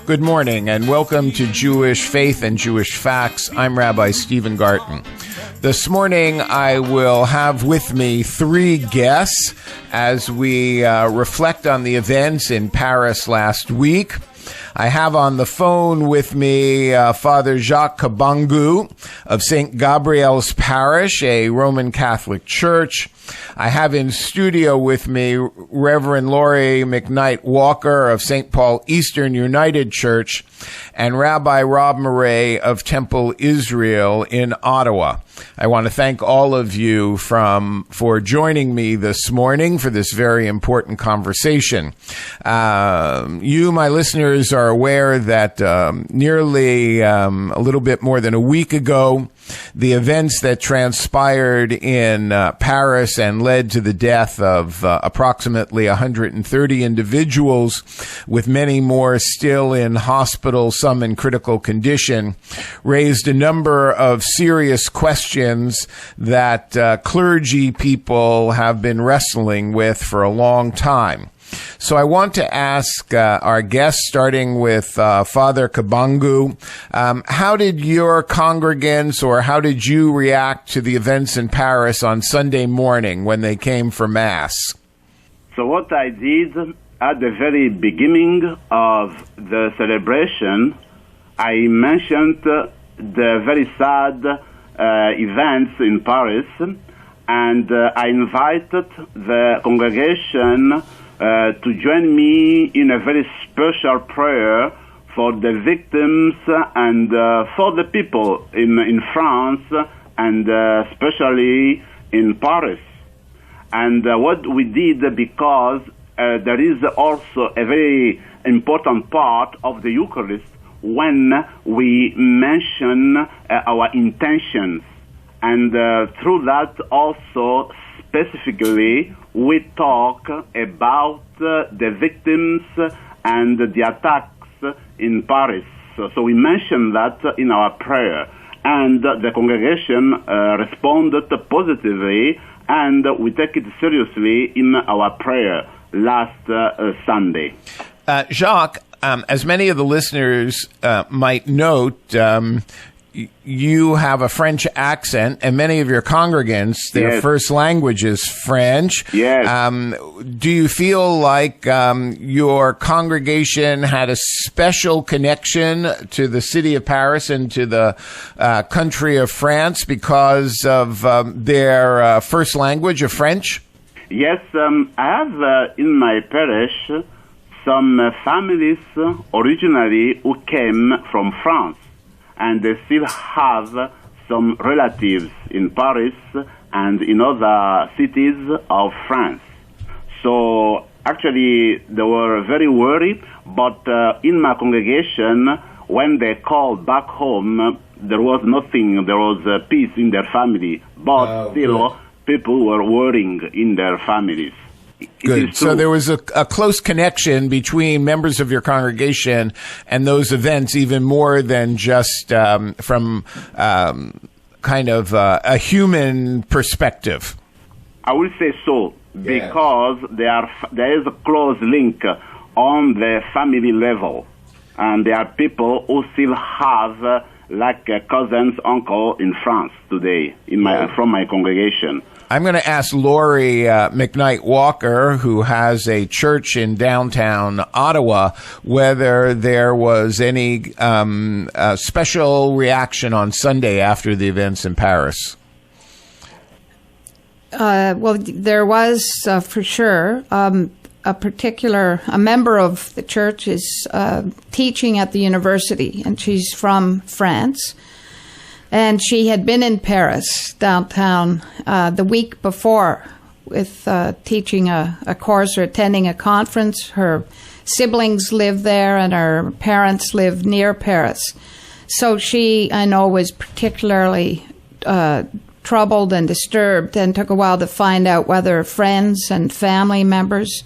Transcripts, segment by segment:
Good morning and welcome to Jewish Faith and Jewish Facts. I'm Rabbi Steven Garten. This morning I will have with me three guests as we reflect on the events in Paris last week. I have on the phone with me Father Jacques Kabangu of St. Gabriel's Parish, a Roman Catholic church. I have in studio with me Reverend Laurie McKnight Walker of St. Paul Eastern United Church and Rabbi Rob Morais of Temple Israel in Ottawa. I want to thank all of you for joining me this morning for this very important conversation. You, my listeners, are aware that nearly a little bit more than a week ago, the events that transpired in Paris and led to the death of approximately 130 individuals, with many more still in hospital, some in critical condition, raised a number of serious questions that clergy people have been wrestling with for a long time. So I want to ask our guests, starting with Father Kabangu, how did your congregants or how did you react to the events in Paris on Sunday morning when they came for Mass? So what I did at the very beginning of the celebration, I mentioned the very sad events in Paris, and I invited the congregation to join me in a very special prayer for the victims and for the people in France and especially in Paris. And what we did, because there is also a very important part of the Eucharist when we mention our intentions. And through that also specifically we talk about the victims and the attacks in Paris. So we mentioned that in our prayer, and the congregation responded positively, and we take it seriously in our prayer last Sunday. Jacques, as many of the listeners might note, you have a French accent, and many of your congregants, their first language is French. Yes. Do you feel like your congregation had a special connection to the city of Paris and to the country of France because of their first language of French? Yes, I have in my parish some families originally who came from France, and they still have some relatives in Paris and in other cities of France. So actually they were very worried, but in my congregation, when they called back home, there was nothing, there was peace in their family, but still people were worrying in their families. Good. So there was a close connection between members of your congregation and those events, even more than just from kind of a human perspective. I will say so, because there is a close link on the family level, and there are people who still have like cousins, uncle in France today from my congregation. I'm going to ask Laurie McKnight Walker, who has a church in downtown Ottawa, whether there was any special reaction on Sunday after the events in Paris. Well, there was for sure. A member of the church is teaching at the university, and she's from France. And she had been in Paris, downtown, the week before with teaching a course or attending a conference. Her siblings live there and her parents live near Paris. So she, I know, was particularly troubled and disturbed, and took a while to find out whether friends and family members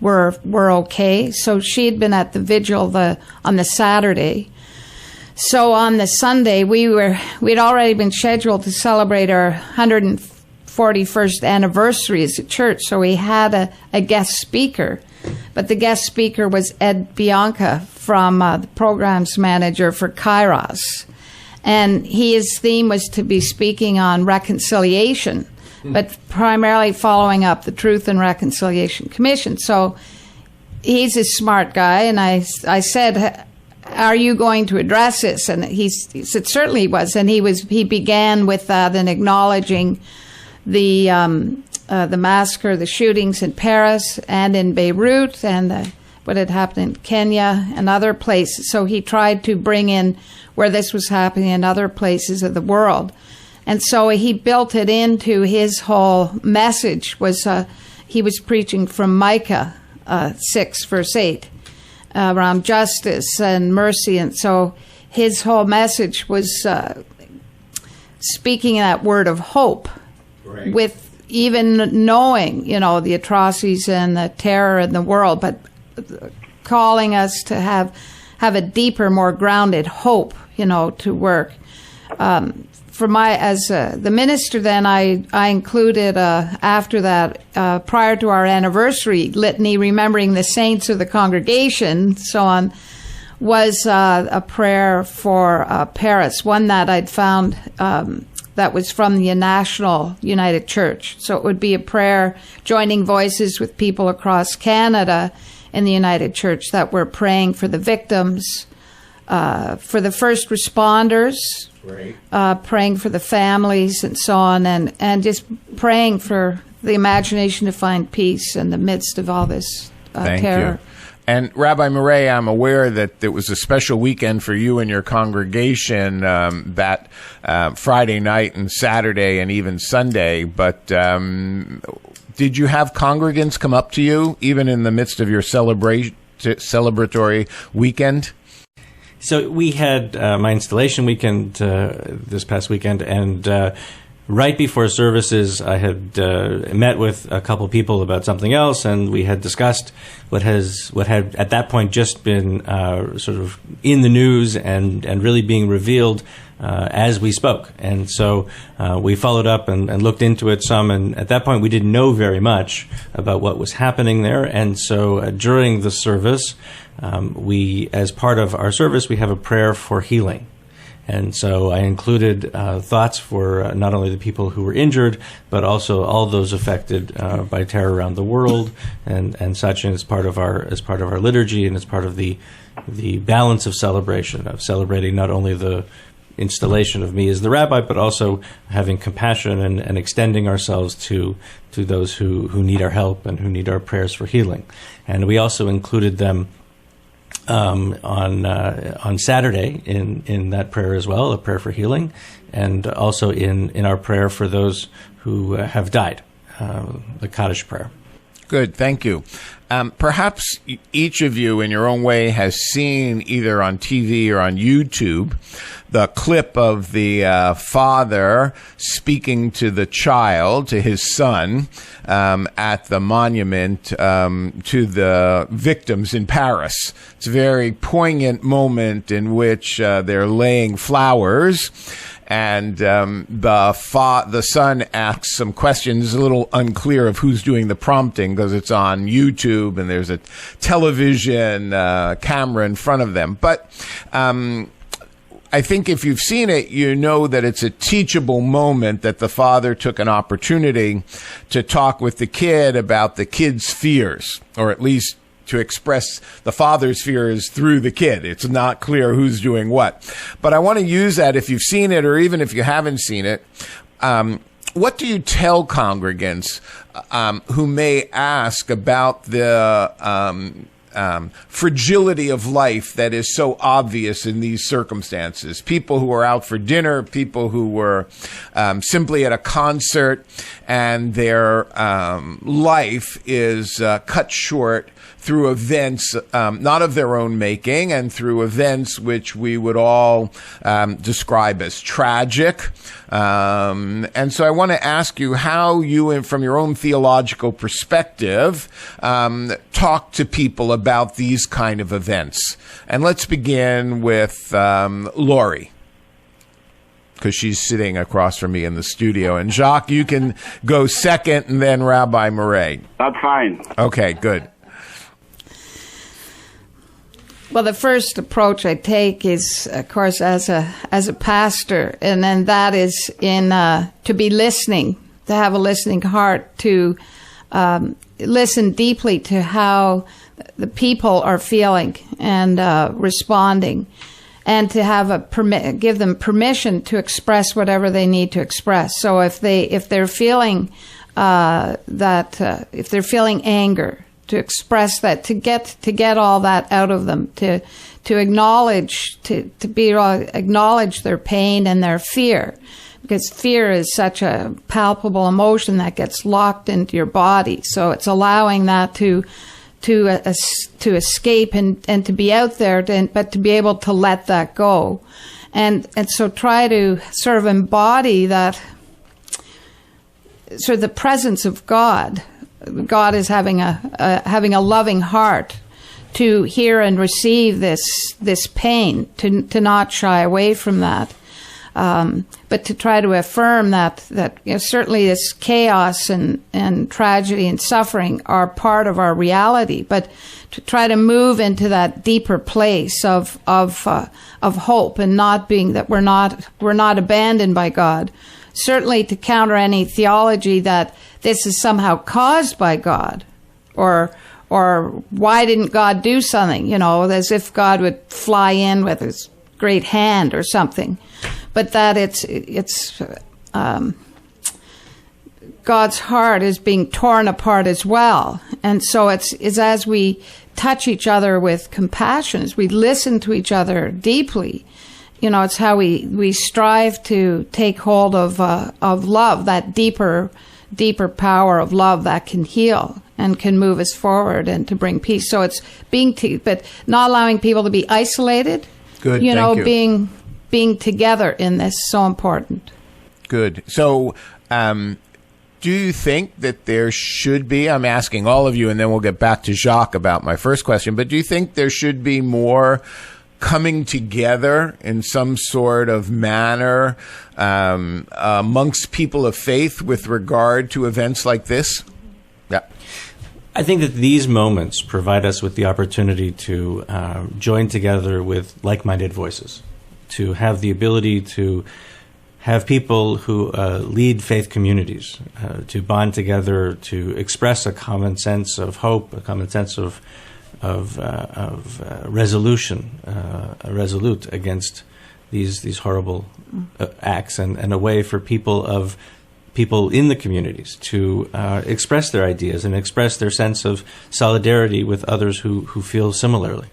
were okay. So she had been at the vigil on the Saturday. So on the Sunday, we'd already been scheduled to celebrate our 141st anniversary as a church. So we had a guest speaker. But the guest speaker was Ed Bianca from the programs manager for Kairos. And his theme was to be speaking on reconciliation, but primarily following up the Truth and Reconciliation Commission. So he's a smart guy, and I said, are you going to address this? And he said certainly he was. And he began with that and acknowledging the massacre, the shootings in Paris and in Beirut, and what had happened in Kenya and other places. So he tried to bring in where this was happening in other places of the world. And so he built it into his whole message. He was preaching from Micah 6, verse 8, around justice and mercy. And so his whole message was speaking that word of hope, right, with even knowing, the atrocities and the terror in the world, but calling us to have a deeper, more grounded hope, to work. As the minister, then I included after that, prior to our anniversary litany, remembering the saints of the congregation, so on, was a prayer for Paris, one that I'd found that was from the National United Church. So it would be a prayer joining voices with people across Canada in the United Church that were praying for the victims, for the first responders, right, praying for the families and so on, and just praying for the imagination to find peace in the midst of all this terror. Thank you. And Rabbi Morais, I'm aware that it was a special weekend for you and your congregation that Friday night and Saturday and even Sunday. But did you have congregants come up to you even in the midst of your celebratory weekend? So we had my installation weekend this past weekend, and right before services, I had met with a couple people about something else, and we had discussed what had at that point just been sort of in the news and really being revealed as we spoke. And so we followed up and looked into it some, and at that point we didn't know very much about what was happening there. And so during the service, we, as part of our service, we have a prayer for healing. And so I included thoughts for not only the people who were injured, but also all those affected by terror around the world, and such. And as part of our liturgy, and as part of the balance of celebration, of celebrating not only the installation of me as the rabbi, but also having compassion and extending ourselves to those who need our help and who need our prayers for healing. And we also included them on Saturday in that prayer as well, a prayer for healing, and also in our prayer for those who have died, the Kaddish prayer. Good, thank you. Perhaps each of you in your own way has seen either on TV or on YouTube the clip of the father speaking to the child, to his son, at the monument to the victims in Paris. It's a very poignant moment in which they're laying flowers, and the son asks some questions. It's a little unclear of who's doing the prompting because it's on YouTube and there's a television camera in front of them. But I think if you've seen it, you know that it's a teachable moment, that the father took an opportunity to talk with the kid about the kid's fears, or at least to express the father's fears through the kid. It's not clear who's doing what. But I want to use that, if you've seen it or even if you haven't seen it. What do you tell congregants who may ask about the fragility of life that is so obvious in these circumstances? People who are out for dinner, people who were simply at a concert, and their life is cut short through events not of their own making, and through events which we would all describe as tragic. And so I want to ask you how you, from your own theological perspective, talk to people about these kind of events. And let's begin with Lori, because she's sitting across from me in the studio. And Jacques, you can go second, and then Rabbi Morais. That's fine. Okay, good. Well, the first approach I take is, of course, as a pastor, and then that is to be listening, to have a listening heart, to listen deeply to how the people are feeling and responding, and to have give them permission to express whatever they need to express. So if they're feeling if they're feeling anger, to express that, to get all that out of them, to acknowledge acknowledge their pain and their fear, because fear is such a palpable emotion that gets locked into your body. So it's allowing that to escape and to be out there, but to be able to let that go, and so try to sort of embody that, sort of the presence of God. God is having a loving heart to hear and receive this pain, to not shy away from that, but to try to affirm that certainly this chaos and tragedy and suffering are part of our reality, but to try to move into that deeper place of hope, and not being that we're not abandoned by God. Certainly to counter any theology that this is somehow caused by God, or why didn't God do something, as if God would fly in with his great hand or something. But that it's God's heart is being torn apart as well. And so it's as we touch each other with compassion, as we listen to each other deeply, it's how we strive to take hold of love, that deeper power of love that can heal and can move us forward and to bring peace. So it's but not allowing people to be isolated. Good. Thank you. Being together in this, so important. Good. So, do you think that there should be, I'm asking all of you, and then we'll get back to Jacques about my first question, but do you think there should be more coming together in some sort of manner amongst people of faith with regard to events like this? Yeah. I think that these moments provide us with the opportunity to join together with like-minded voices, to have the ability to have people who lead faith communities, to bond together, to express a common sense of hope, a common sense of resolution, resolute against these horrible acts, and a way for people in the communities to express their ideas and express their sense of solidarity with others who feel similarly.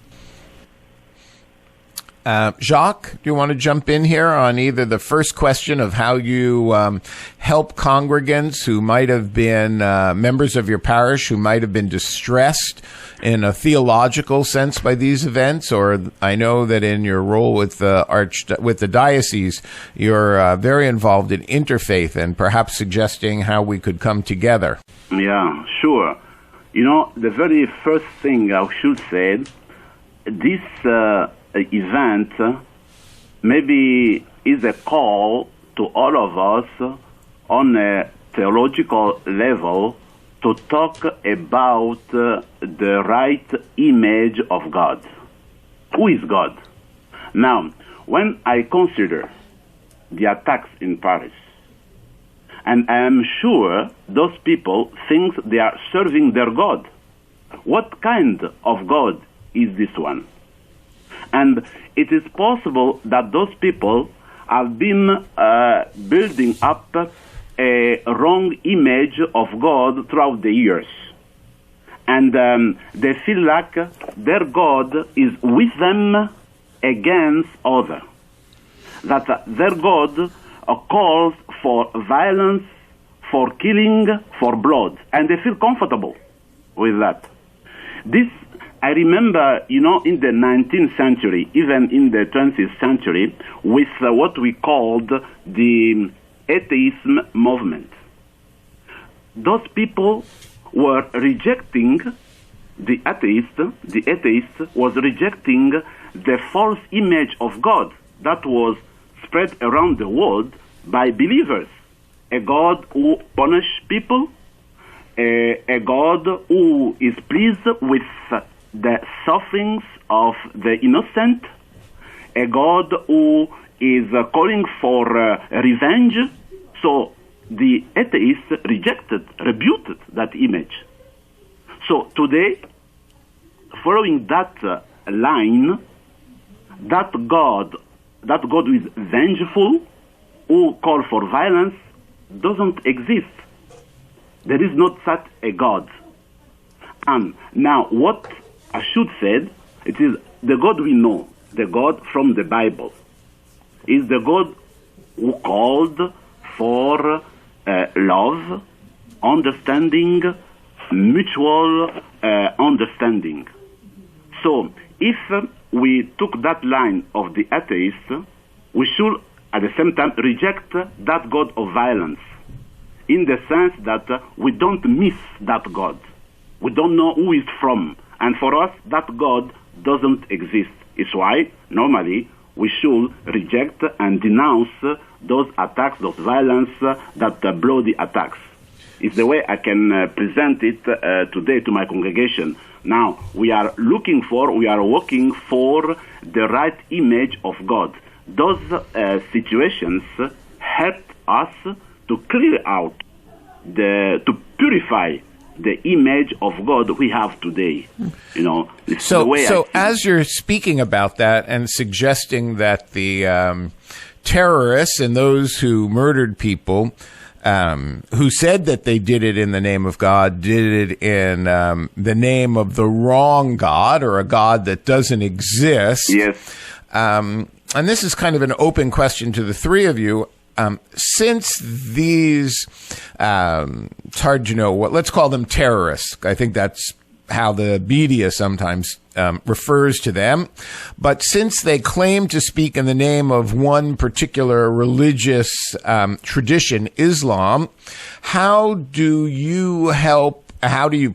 Jacques, do you want to jump in here on either the first question of how you help congregants who might have been members of your parish who might have been distressed in a theological sense by these events? Or I know that in your role with the diocese, you're very involved in interfaith, and perhaps suggesting how we could come together. Yeah, sure. The very first thing I should say, this event maybe is a call to all of us on a theological level to talk about the right image of God. Who is God? Now, when I consider the attacks in Paris, and I am sure those people think they are serving their God. What kind of God is this one? And it is possible that those people have been building up a wrong image of God throughout the years. And they feel like their God is with them against others. That their God calls for violence, for killing, for blood. And they feel comfortable with that. This, I remember, in the 19th century, even in the 20th century, with what we called the atheism movement. Those people were rejecting the atheist was rejecting the false image of God that was spread around the world by believers. A God who punishes people, a God who is pleased with the sufferings of the innocent, a God who is calling for revenge. So the atheists rebuked that image. So today, following that line, that God who is vengeful, who calls for violence, doesn't exist. There is not such a God. And now what I should say, it is the God we know, the God from the Bible, is the God who called for love, understanding, mutual understanding. So if we took that line of the atheists, we should at the same time reject that God of violence, in the sense that we don't miss that God. We don't know who is from. And for us, that God doesn't exist. It's why, normally, we should reject and denounce those attacks, those violence that bloody attacks. It's the way I can present it today to my congregation. Now, we are working for the right image of God. Those situations help us to clear out, to purify the image of God we have today. You know. So as you're speaking about that and suggesting that the terrorists and those who murdered people, who said that they did it in the name of God, did it in the name of the wrong God, or a God that doesn't exist. Yes. And this is kind of an open question to the three of you. Since these, it's hard to know what, let's call them terrorists. I think that's how the media sometimes refers to them. But since they claim to speak in the name of one particular religious tradition, Islam, how do you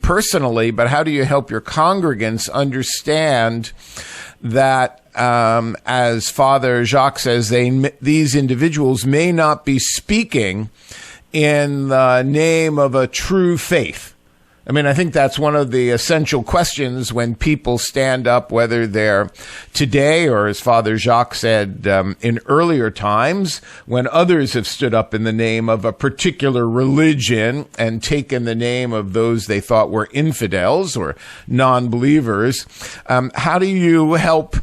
personally, but how do you help your congregants understand that, as Father Jacques says, these individuals may not be speaking in the name of a true faith? I mean, I think that's one of the essential questions when people stand up, whether they're today or, as Father Jacques said, in earlier times, when others have stood up in the name of a particular religion and taken the name of those they thought were infidels or non-believers. How do you help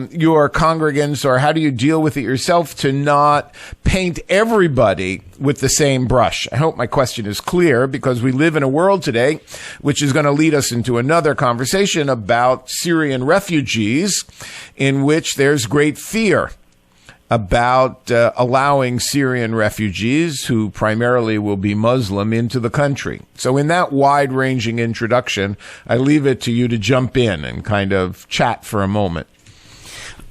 your congregants, or how do you deal with it yourself, to not paint everybody with the same brush? I hope my question is clear, because we live in a world today which is going to lead us into another conversation about Syrian refugees, in which there's great fear about allowing Syrian refugees, who primarily will be Muslim, into the country. So in that wide-ranging introduction, I leave it to you to jump in and kind of chat for a moment.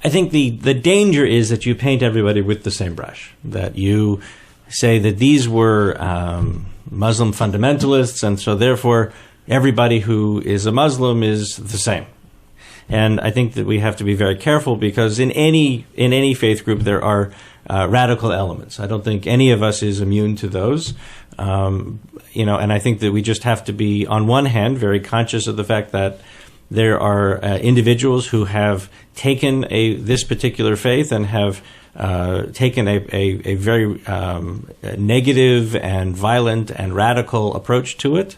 I think the danger is that you paint everybody with the same brush, that you say that these were Muslim fundamentalists, and so therefore everybody who is a Muslim is the same. And I think that we have to be very careful, because in any faith group there are radical elements. I don't think any of us is immune to those. And I think that we just have to be, on one hand, very conscious of the fact that there are individuals who have taken this particular faith and have taken a very negative and violent and radical approach to it,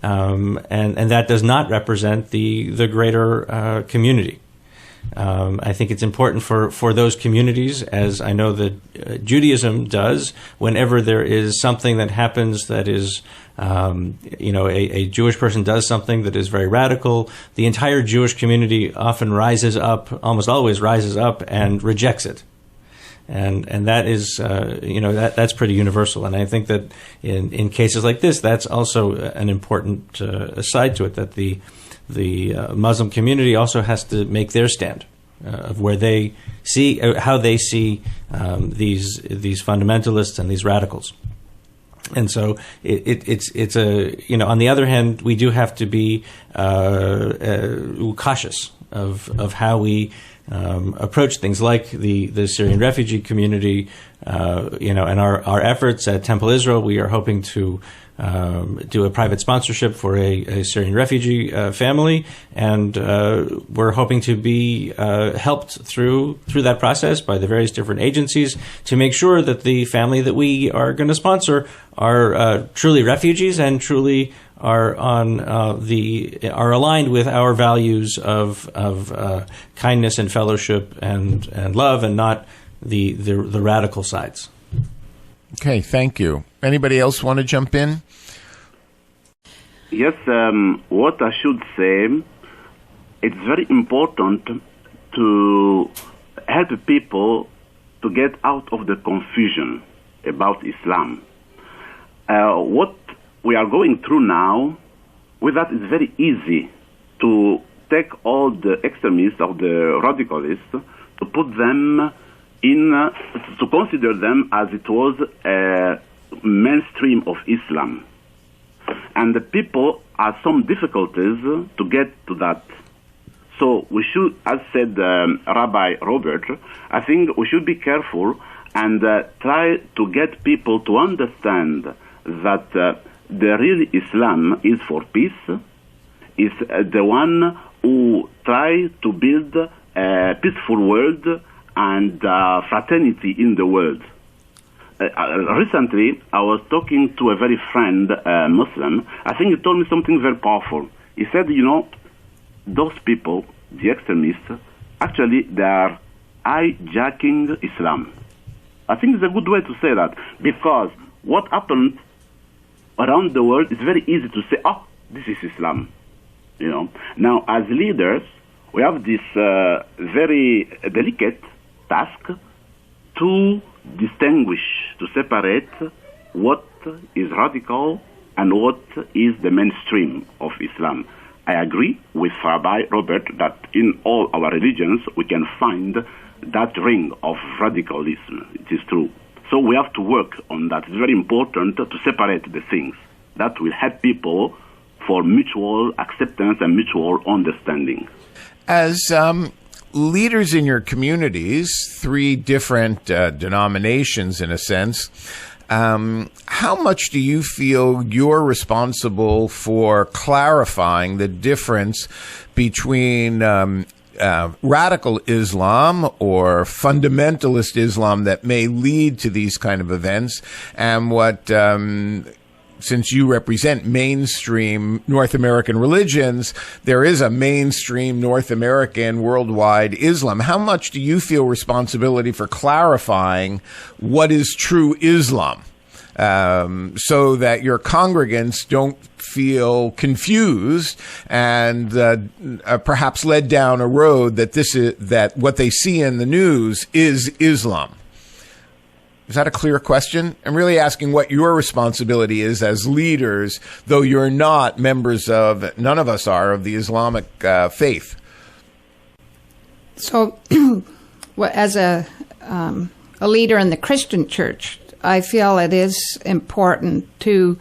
and that does not represent the greater community. I think it's important for those communities, as I know that Judaism does, whenever there is something that happens that is, a Jewish person does something that is very radical, the entire Jewish community often almost always rises up and rejects it. And that is, that's pretty universal. And I think that in cases like this, that's also an important side to it, that the Muslim community also has to make their stand of where they see, how they see these fundamentalists and these radicals. And so it's on the other hand, we do have to be cautious of how we approach things like the Syrian refugee community, and our efforts at Temple Israel. We are hoping to do a private sponsorship for a Syrian refugee family, and we're hoping to be helped through that process by the various different agencies to make sure that the family that we are going to sponsor are truly refugees and truly are are aligned with our values of kindness and fellowship and love, and not the radical sides. Okay, thank you. Anybody else want to jump in? Yes, what I should say, it's very important to help people to get out of the confusion about Islam. What we are going through now, with that, it's very easy to take all the extremists or the radicalists, to put them to consider them as it was a mainstream of Islam. And the people have some difficulties to get to that. So we should, as said Rabbi Robert, I think we should be careful and try to get people to understand that the real Islam is for peace, is the one who tries to build a peaceful world and fraternity in the world. Recently, I was talking to a very friend, Muslim. I think he told me something very powerful. He said, those people, the extremists, actually they are hijacking Islam. I think it's a good way to say that, because what happened around the world is very easy to say, oh, this is Islam. Now, as leaders, we have this very delicate task to distinguish, to separate what is radical and what is the mainstream of Islam. I agree with Rabbi Robert that in all our religions we can find that ring of radicalism. It is true. So we have to work on that. It's very important to separate the things. That will help people for mutual acceptance and mutual understanding. As leaders in your communities, 3 different denominations in a sense, how much do you feel you're responsible for clarifying the difference between radical Islam or fundamentalist Islam that may lead to these kind of events, and what since you represent mainstream North American religions, there is a mainstream North American worldwide Islam. How much do you feel responsibility for clarifying what is true Islam, so that your congregants don't feel confused and perhaps led down a road that what they see in the news is Islam? Is that a clear question? I'm really asking what your responsibility is as leaders, though you're not members of, none of us are, of the Islamic faith. So, as a leader in the Christian church, I feel it is important to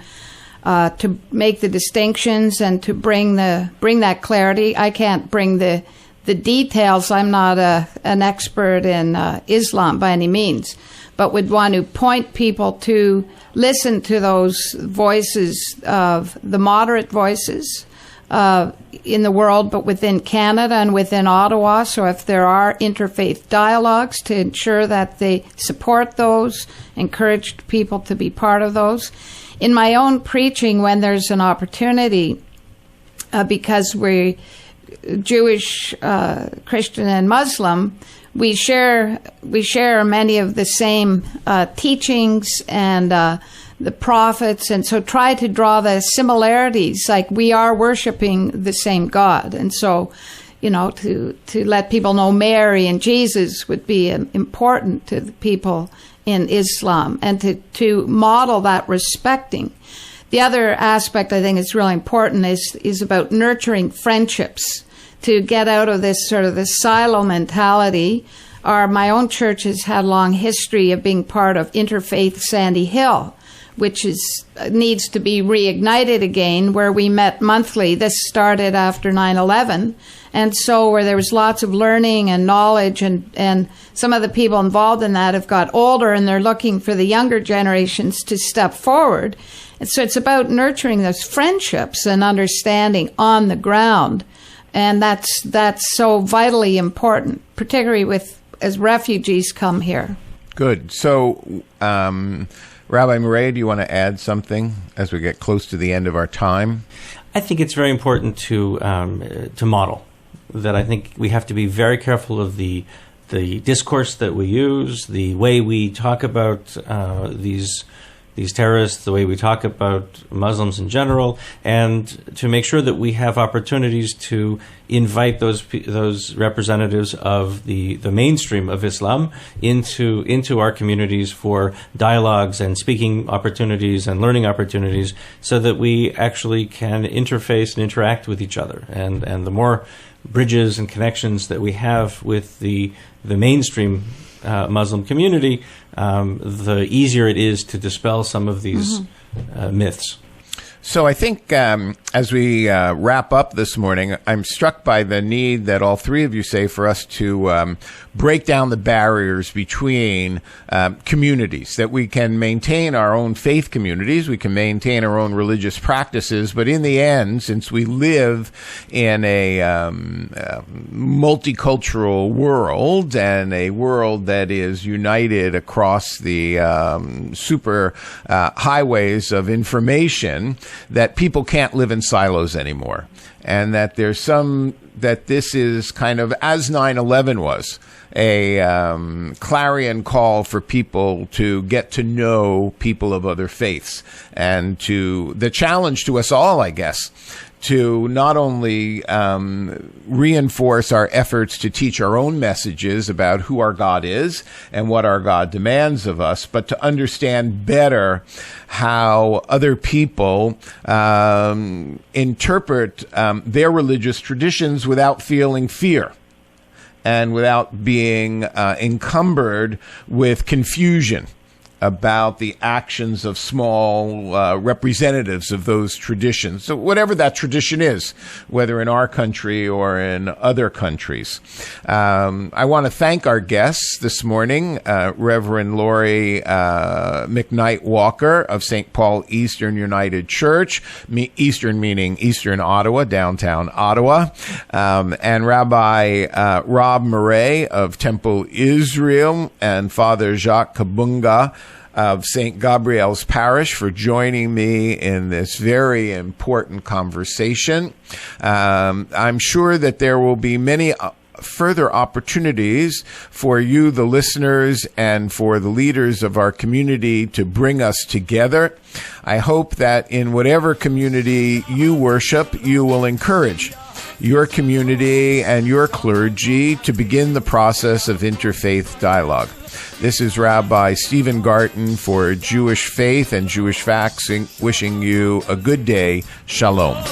make the distinctions and to bring that clarity. I can't bring the details. I'm not an expert in Islam by any means, but would want to point people to listen to those voices of the moderate voices in the world, but within Canada and within Ottawa. So if there are interfaith dialogues, to ensure that they support those, encourage people to be part of those. In my own preaching, when there's an opportunity, because we're Jewish, Christian, and Muslim, we share many of the same teachings and the prophets, and so try to draw the similarities, like we are worshiping the same God. And so, to let people know Mary and Jesus would be important to the people in Islam, and to model that respecting. The other aspect I think is really important is about nurturing friendships, to get out of this sort of this silo mentality. My own church has had a long history of being part of Interfaith Sandy Hill, which needs to be reignited again, where we met monthly. This started after 9/11, and so where there was lots of learning and knowledge, and some of the people involved in that have got older, and they're looking for the younger generations to step forward. And so it's about nurturing those friendships and understanding on the ground, and that's so vitally important, particularly as refugees come here. Good. So, Rabbi Morais, do you want to add something as we get close to the end of our time? I think it's very important to model that. I think we have to be very careful of the discourse that we use, the way we talk about these terrorists, the way we talk about Muslims in general, and to make sure that we have opportunities to invite those representatives of the mainstream of Islam into our communities for dialogues and speaking opportunities and learning opportunities, so that we actually can interface and interact with each other. And the more bridges and connections that we have with the mainstream Muslim community, the easier it is to dispel some of these myths. So I think as we wrap up this morning, I'm struck by the need that all three of you say for us to break down the barriers between communities, that we can maintain our own faith communities, we can maintain our own religious practices, but in the end, since we live in a multicultural world and a world that is united across the super highways of information, that people can't live in silos anymore, and that that this is kind of, as 9/11 was, a clarion call for people to get to know people of other faiths, and to the challenge to us all, I guess, to not only reinforce our efforts to teach our own messages about who our God is and what our God demands of us, but to understand better how other people interpret their religious traditions without feeling fear and without being encumbered with confusion about the actions of small representatives of those traditions. So whatever that tradition is, whether in our country or in other countries. I want to thank our guests this morning, Reverend Laurie McKnight Walker of St. Paul Eastern United Church, Eastern meaning Eastern Ottawa, downtown Ottawa, and Rabbi Rob Morais of Temple Israel, and Father Jacques Kabunga of St. Gabriel's Parish for joining me in this very important conversation. I'm sure that there will be many further opportunities for you, the listeners, and for the leaders of our community to bring us together. I hope that in whatever community you worship, you will encourage your community and your clergy to begin the process of interfaith dialogue. This is Rabbi Steven Garten for Jewish Faith and Jewish Facts, wishing you a good day. Shalom.